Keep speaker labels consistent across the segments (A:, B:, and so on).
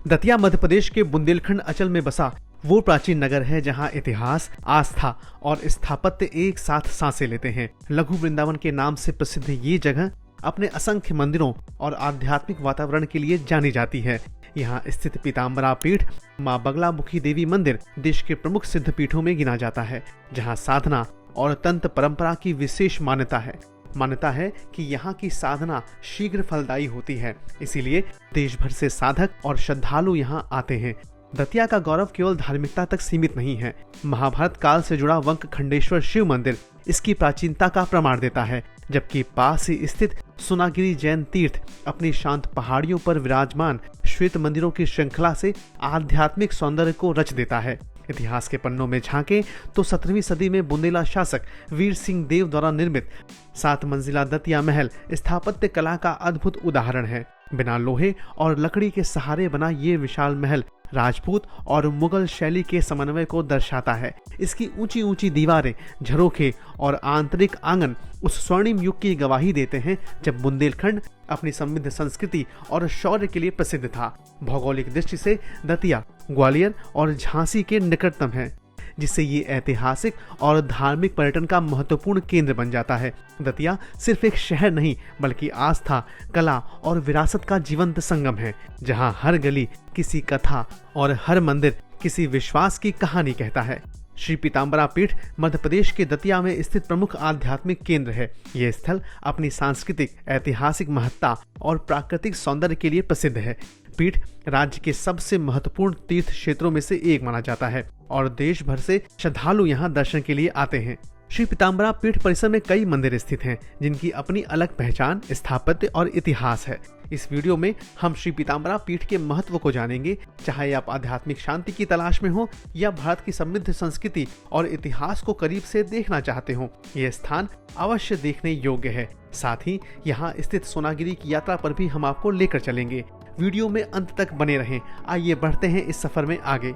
A: दतिया मध्य प्रदेश के बुंदेलखंड अंचल में बसा वो प्राचीन नगर है जहां इतिहास, आस्था और स्थापत्य एक साथ सांसें लेते हैं। लघु वृंदावन के नाम से प्रसिद्ध ये जगह अपने असंख्य मंदिरों और आध्यात्मिक वातावरण के लिए जानी जाती है। यहाँ स्थित पीताम्बरा पीठ मां बगलामुखी देवी मंदिर देश के प्रमुख सिद्ध पीठों में गिना जाता है, जहाँ साधना और तंत्र परंपरा की विशेष मान्यता है। मान्यता है कि यहाँ की साधना शीघ्र फलदायी होती है, इसीलिए देश भर से साधक और श्रद्धालु यहाँ आते हैं। दतिया का गौरव केवल धार्मिकता तक सीमित नहीं है। महाभारत काल से जुड़ा वंक खंडेश्वर शिव मंदिर इसकी प्राचीनता का प्रमाण देता है, जबकि पास ही स्थित सुनागिरी जैन तीर्थ अपनी शांत पहाड़ियों पर विराजमान श्वेत मंदिरों की श्रृंखला से आध्यात्मिक सौंदर्य को रच देता है। इतिहास के पन्नों में झांके तो 17वीं सदी में बुंदेला शासक वीर सिंह देव द्वारा निर्मित 7 मंजिला दतिया महल स्थापत्य कला का अद्भुत उदाहरण है। बिना लोहे और लकड़ी के सहारे बना ये विशाल महल राजपूत और मुगल शैली के समन्वय को दर्शाता है। इसकी ऊंची ऊंची दीवारें, झरोखे और आंतरिक आंगन उस स्वर्णिम युग की गवाही देते हैं जब बुंदेलखंड अपनी समृद्ध संस्कृति और शौर्य के लिए प्रसिद्ध था। भौगोलिक दृष्टि से दतिया ग्वालियर और झांसी के निकटतम है, जिससे ये ऐतिहासिक और धार्मिक पर्यटन का महत्वपूर्ण केंद्र बन जाता है। दतिया सिर्फ एक शहर नहीं बल्कि आस्था, कला और विरासत का जीवंत संगम है, जहां हर गली किसी कथा और हर मंदिर किसी विश्वास की कहानी कहता है। श्री पीताम्बरा पीठ मध्य प्रदेश के दतिया में स्थित प्रमुख आध्यात्मिक केंद्र है। यह स्थल अपनी सांस्कृतिक, ऐतिहासिक महत्ता और प्राकृतिक सौंदर्य के लिए प्रसिद्ध है। पीठ राज्य के सबसे महत्वपूर्ण तीर्थ क्षेत्रों में से एक माना जाता है और देश भर से श्रद्धालु यहाँ दर्शन के लिए आते हैं। श्री पीताम्बरा पीठ परिसर में कई मंदिर स्थित हैं, जिनकी अपनी अलग पहचान, स्थापत्य और इतिहास है। इस वीडियो में हम श्री पीताम्बरा पीठ के महत्व को जानेंगे, चाहे आप आध्यात्मिक शांति की तलाश में हो या भारत की समृद्ध संस्कृति और इतिहास को करीब से देखना चाहते हो। यह स्थान अवश्य देखने योग्य है। साथ ही यहाँ स्थित सोनागिरी की यात्रा पर भी हम आपको लेकर चलेंगे। वीडियो में अंत तक बने रहें। आइए बढ़ते हैं इस सफर में आगे।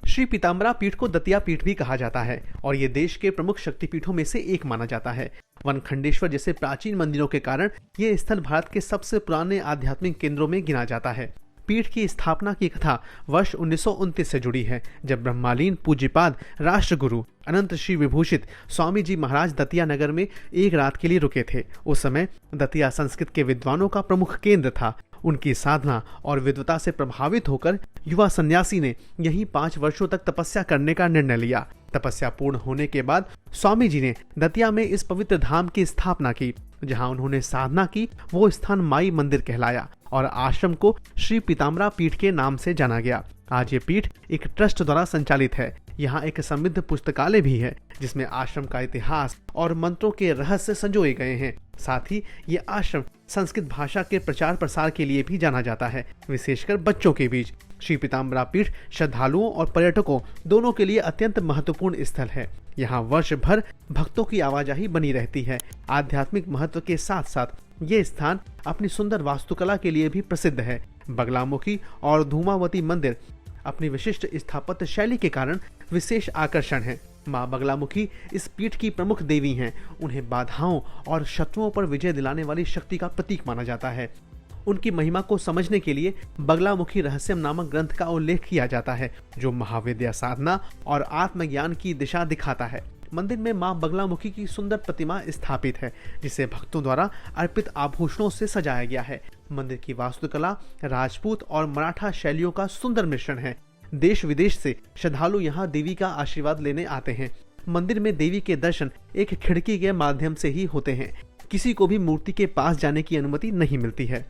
A: श्री पीताम्बरा पीठ को दतिया पीठ भी कहा जाता है और ये देश के प्रमुख शक्तिपीठों में से एक माना जाता है। वन खंडेश्वर जैसे प्राचीन मंदिरों के कारण ये स्थल भारत के सबसे पुराने आध्यात्मिक केंद्रों में गिना जाता है। पीठ की स्थापना की कथा वर्ष 1929 से जुड़ी है, जब ब्रह्मालीन पूज्यपाद राष्ट्रगुरु अनंत श्री विभूषित स्वामी जी महाराज दतिया नगर में एक रात के लिए रुके थे। उस समय दतिया संस्कृत के विद्वानों का प्रमुख केंद्र था। उनकी साधना और विद्वता से प्रभावित होकर युवा सन्यासी ने यहीं 5 वर्षों तक तपस्या करने का निर्णय लिया। तपस्या पूर्ण होने के बाद स्वामी जी ने दतिया में इस पवित्र धाम की स्थापना की। जहां उन्होंने साधना की वो स्थान माई मंदिर कहलाया और आश्रम को श्री पीताम्बरा पीठ के नाम से जाना गया। आज ये पीठ एक ट्रस्ट द्वारा संचालित है। यहाँ एक समृद्ध पुस्तकालय भी है, जिसमें आश्रम का इतिहास और मंत्रों के रहस्य संजोए गए हैं। साथ ही ये आश्रम संस्कृत भाषा के प्रचार प्रसार के लिए भी जाना जाता है, विशेषकर बच्चों के बीच। श्री पीताम्बरा पीठ श्रद्धालुओं और पर्यटकों दोनों के लिए अत्यंत महत्वपूर्ण स्थल है। यहाँ वर्ष भर भक्तों की आवाजाही बनी रहती है। आध्यात्मिक महत्व के साथ साथ ये स्थान अपनी सुंदर वास्तुकला के लिए भी प्रसिद्ध है। बगलामुखी और धूमावती मंदिर अपनी विशिष्ट स्थापत्य शैली के कारण विशेष आकर्षण है। मां बगलामुखी इस पीठ की प्रमुख देवी हैं। उन्हें बाधाओं और शत्रुओं पर विजय दिलाने वाली शक्ति का प्रतीक माना जाता है। उनकी महिमा को समझने के लिए बगलामुखी रहस्यम नामक ग्रंथ का उल्लेख किया जाता है, जो महाविद्या साधना और आत्मज्ञान की दिशा दिखाता है। मंदिर में मां बगलामुखी की सुंदर प्रतिमा स्थापित है, जिसे भक्तों द्वारा अर्पित आभूषणों से सजाया गया है। मंदिर की वास्तुकला राजपूत और मराठा शैलियों का सुंदर मिश्रण है। देश विदेश से श्रद्धालु यहाँ देवी का आशीर्वाद लेने आते हैं। मंदिर में देवी के दर्शन एक खिड़की के माध्यम से ही होते हैं। किसी को भी मूर्ति के पास जाने की अनुमति नहीं मिलती है।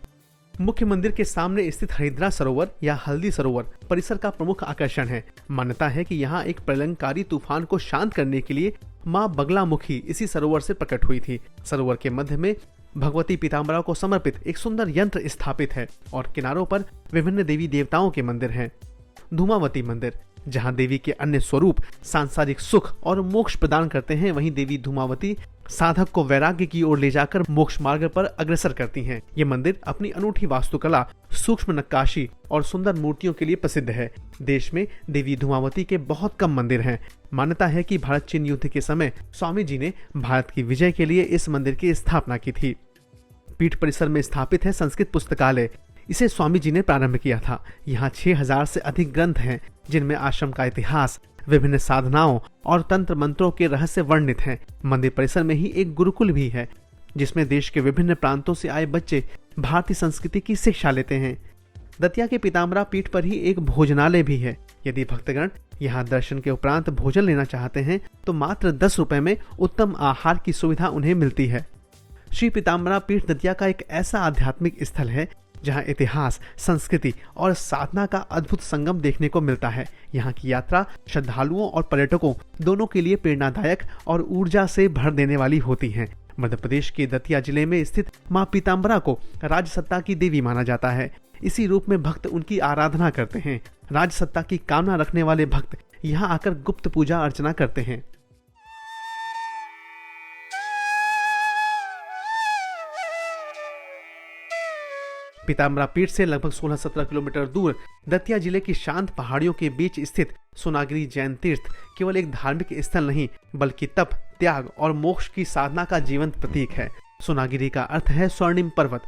A: मुख्य मंदिर के सामने स्थित हरिद्रा सरोवर या हल्दी सरोवर परिसर का प्रमुख आकर्षण है। मान्यता है कि यहाँ एक प्रलयंकारी तूफान को शांत करने के लिए मां बगलामुखी इसी सरोवर से प्रकट हुई थी। सरोवर के मध्य में भगवती पीताम्बरा को समर्पित एक सुंदर यंत्र स्थापित है और किनारों पर विभिन्न देवी देवताओं के मंदिर हैं। धूमावती मंदिर जहां देवी के अन्य स्वरूप सांसारिक सुख और मोक्ष प्रदान करते हैं, वहीं देवी धूमावती साधक को वैराग्य की ओर ले जाकर मोक्ष मार्ग पर अग्रसर करती हैं। ये मंदिर अपनी अनूठी वास्तुकला, सूक्ष्म नक्काशी और सुंदर मूर्तियों के लिए प्रसिद्ध है। देश में देवी धूमावती के बहुत कम मंदिर हैं। मान्यता है कि भारत चीन युद्ध के समय स्वामी जी ने भारत की विजय के लिए इस मंदिर की स्थापना की थी। पीठ परिसर में स्थापित है संस्कृत पुस्तकालय। इसे स्वामी जी ने प्रारंभ किया था। यहाँ 6000 से अधिक ग्रंथ हैं, जिनमें आश्रम का इतिहास, विभिन्न साधनाओं और तंत्र मंत्रों के रहस्य वर्णित हैं। मंदिर परिसर में ही एक गुरुकुल भी है, जिसमें देश के विभिन्न प्रांतों से आए बच्चे भारतीय संस्कृति की शिक्षा लेते हैं। दतिया के पीताम्बरा पीठ पर ही एक भोजनालय भी है। यदि भक्तगण यहाँ दर्शन के उपरांत भोजन लेना चाहते हैं तो मात्र 10 रुपए में उत्तम आहार की सुविधा उन्हें मिलती है। श्री पीताम्बरा पीठ दतिया का एक ऐसा आध्यात्मिक स्थल है जहाँ इतिहास, संस्कृति और साधना का अद्भुत संगम देखने को मिलता है। यहाँ की यात्रा श्रद्धालुओं और पर्यटकों दोनों के लिए प्रेरणादायक और ऊर्जा से भर देने वाली होती है। मध्य प्रदेश के दतिया जिले में स्थित मां पीताम्बरा को राजसत्ता की देवी माना जाता है। इसी रूप में भक्त उनकी आराधना करते हैं। राजसत्ता की कामना रखने वाले भक्त यहाँ आकर गुप्त पूजा अर्चना करते हैं। पीताम्बरा पीठ से लगभग 16-17 किलोमीटर दूर दतिया जिले की शांत पहाड़ियों के बीच स्थित सोनागिरी जैन तीर्थ केवल एक धार्मिक स्थल नहीं, बल्कि तप, त्याग और मोक्ष की साधना का जीवंत प्रतीक है। सोनागिरी का अर्थ है स्वर्णिम पर्वत।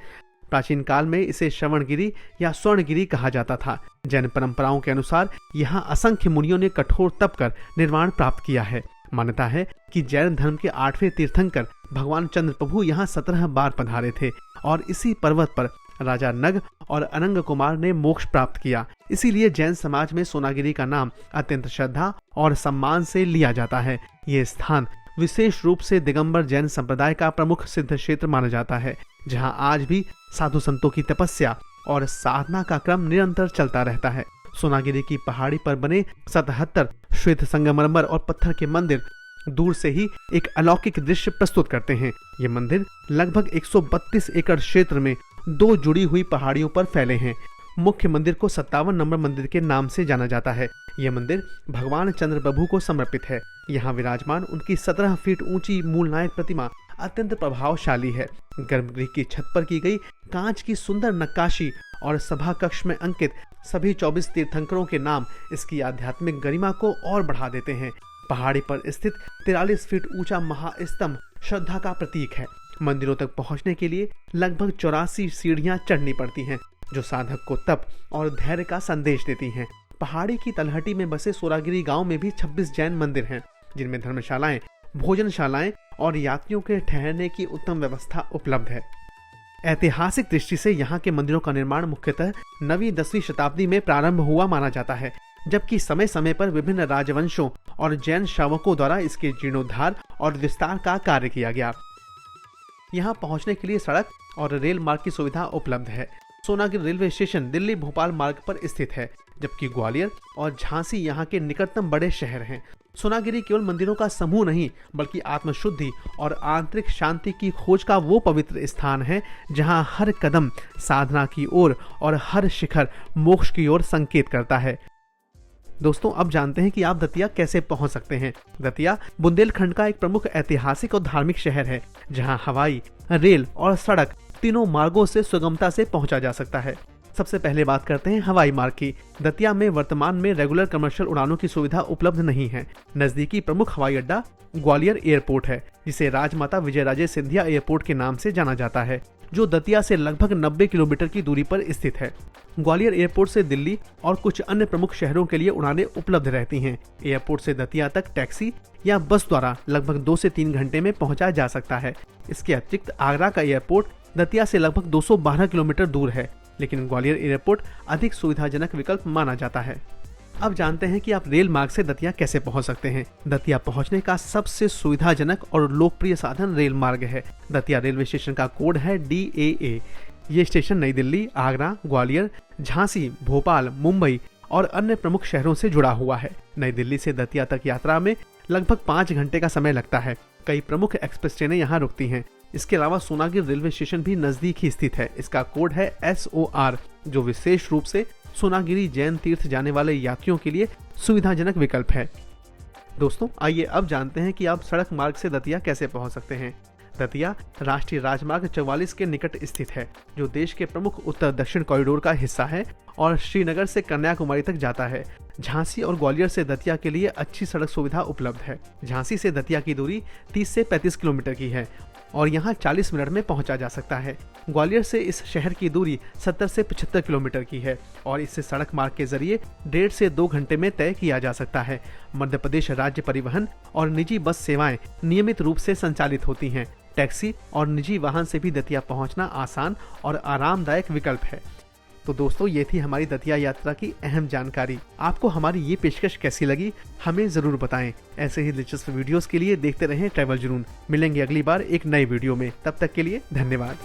A: प्राचीन काल में इसे श्रवणगिरी या स्वर्णगिरी कहा जाता था। जैन परंपराओं के अनुसार यहाँ असंख्य मुनियों ने कठोर तप कर निर्वाण प्राप्त किया है। मान्यता है कि जैन धर्म के 8वें तीर्थंकर भगवान चंद्र प्रभु यहाँ 17 बार पधारे थे और इसी पर्वत पर राजा नग और अनंग कुमार ने मोक्ष प्राप्त किया। इसीलिए जैन समाज में सोनागिरी का नाम अत्यंत श्रद्धा और सम्मान से लिया जाता है। ये स्थान विशेष रूप से दिगंबर जैन संप्रदाय का प्रमुख सिद्ध क्षेत्र माना जाता है, जहाँ आज भी साधु संतों की तपस्या और साधना का क्रम निरंतर चलता रहता है। सोनागिरी की पहाड़ी पर बने 77 श्वेत संगमरमर और पत्थर के मंदिर दूर से ही एक अलौकिक दृश्य प्रस्तुत करते हैं। ये मंदिर लगभग 132 एकड़ क्षेत्र में 2 जुड़ी हुई पहाड़ियों पर फैले हैं। मुख्य मंदिर को 57 नंबर मंदिर के नाम से जाना जाता है। यह मंदिर भगवान चंद्र प्रभु को समर्पित है। यहाँ विराजमान उनकी 17 फीट ऊंची मूल नायक प्रतिमा अत्यंत प्रभावशाली है। गर्भगृह की छत पर की गई कांच की सुंदर नक्काशी और सभा कक्ष में अंकित सभी 24 तीर्थंकरों के नाम इसकी आध्यात्मिक गरिमा को और बढ़ा देते हैं। पहाड़ी पर स्थित 43 फीट ऊंचा महास्तंभ श्रद्धा का प्रतीक है। मंदिरों तक पहुंचने के लिए लगभग 84 सीढ़ियां चढ़नी पड़ती हैं, जो साधक को तप और धैर्य का संदेश देती हैं। पहाड़ी की तलहटी में बसे सोनागिरी गांव में भी 26 जैन मंदिर हैं, जिनमें धर्मशालाएं, भोजनशालाएं और यात्रियों के ठहरने की उत्तम व्यवस्था उपलब्ध है। ऐतिहासिक दृष्टि से यहाँ के मंदिरों का निर्माण मुख्यतः 9वीं-10वीं शताब्दी में प्रारंभ हुआ माना जाता है, जबकि समय समय पर विभिन्न राजवंशों और जैन शावकों द्वारा इसके जीर्णोद्धार और विस्तार का कार्य किया गया। यहाँ पहुँचने के लिए सड़क और रेल मार्ग की सुविधा उपलब्ध है। सोनागिरी रेलवे स्टेशन दिल्ली भोपाल मार्ग पर स्थित है, जबकि ग्वालियर और झांसी यहाँ के निकटतम बड़े शहर हैं। सोनागिरी केवल मंदिरों का समूह नहीं, बल्कि आत्मशुद्धि और आंतरिक शांति की खोज का वो पवित्र स्थान है जहाँ हर कदम साधना की ओर और हर शिखर मोक्ष की ओर संकेत करता है। दोस्तों, अब जानते हैं कि आप दतिया कैसे पहुंच सकते हैं। दतिया बुंदेलखंड का एक प्रमुख ऐतिहासिक और धार्मिक शहर है, जहां हवाई, रेल और सड़क तीनों मार्गों से सुगमता से पहुंचा जा सकता है। सबसे पहले बात करते हैं हवाई मार्ग की। दतिया में वर्तमान में रेगुलर कमर्शियल उड़ानों की सुविधा उपलब्ध नहीं है। नजदीकी प्रमुख हवाई अड्डा ग्वालियर एयरपोर्ट है, जिसे राजमाता विजयराजे सिंधिया एयरपोर्ट के नाम से जाना जाता है, जो दतिया से लगभग 90 किलोमीटर की दूरी पर स्थित है। ग्वालियर एयरपोर्ट से दिल्ली और कुछ अन्य प्रमुख शहरों के लिए उड़ानें उपलब्ध रहती हैं। एयरपोर्ट से दतिया तक टैक्सी या बस द्वारा लगभग 2 से 3 घंटे में पहुंचा जा सकता है। इसके अतिरिक्त आगरा का एयरपोर्ट दतिया से लगभग 212 किलोमीटर दूर है, लेकिन ग्वालियर एयरपोर्ट अधिक सुविधाजनक विकल्प माना जाता है। अब जानते हैं कि आप रेल मार्ग से दतिया कैसे पहुंच सकते हैं। दतिया पहुंचने का सबसे सुविधाजनक और लोकप्रिय साधन रेल मार्ग है। दतिया रेलवे स्टेशन का कोड है DAA। ये स्टेशन नई दिल्ली, आगरा, ग्वालियर, झांसी, भोपाल, मुंबई और अन्य प्रमुख शहरों से जुड़ा हुआ है। नई दिल्ली से दतिया तक यात्रा में लगभग 5 घंटे का समय लगता है। कई प्रमुख एक्सप्रेस ट्रेनें यहाँ रुकती हैं। इसके अलावा सोनागिरी रेलवे स्टेशन भी नजदीक ही स्थित है। इसका कोड है SOR, जो विशेष रूप से सोनागिरी जैन तीर्थ जाने वाले यात्रियों के लिए सुविधाजनक विकल्प है। दोस्तों, आइए अब जानते हैं कि आप सड़क मार्ग से दतिया कैसे पहुंच सकते हैं। दतिया राष्ट्रीय राजमार्ग 44 के निकट स्थित है, जो देश के प्रमुख उत्तर दक्षिण कॉरिडोर का हिस्सा है और श्रीनगर से कन्याकुमारी तक जाता है। झांसी और ग्वालियर से दतिया के लिए अच्छी सड़क सुविधा उपलब्ध है। झांसी से दतिया की दूरी 30 से 35 किलोमीटर की है और यहाँ 40 मिनट में पहुंचा जा सकता है। ग्वालियर से इस शहर की दूरी 70 से 75 किलोमीटर की है और इससे सड़क मार्ग के जरिए 1.5 से 2 घंटे में तय किया जा सकता है। मध्य प्रदेश राज्य परिवहन और निजी बस सेवाएं नियमित रूप से संचालित होती हैं। टैक्सी और निजी वाहन से भी दतिया पहुंचना आसान और आरामदायक विकल्प है। तो दोस्तों, ये थी हमारी दतिया यात्रा की अहम जानकारी। आपको हमारी ये पेशकश कैसी लगी, हमें जरूर बताएं। ऐसे ही दिलचस्प वीडियोस के लिए देखते रहें ट्रैवल जुनून। मिलेंगे अगली बार एक नए वीडियो में, तब तक के लिए धन्यवाद।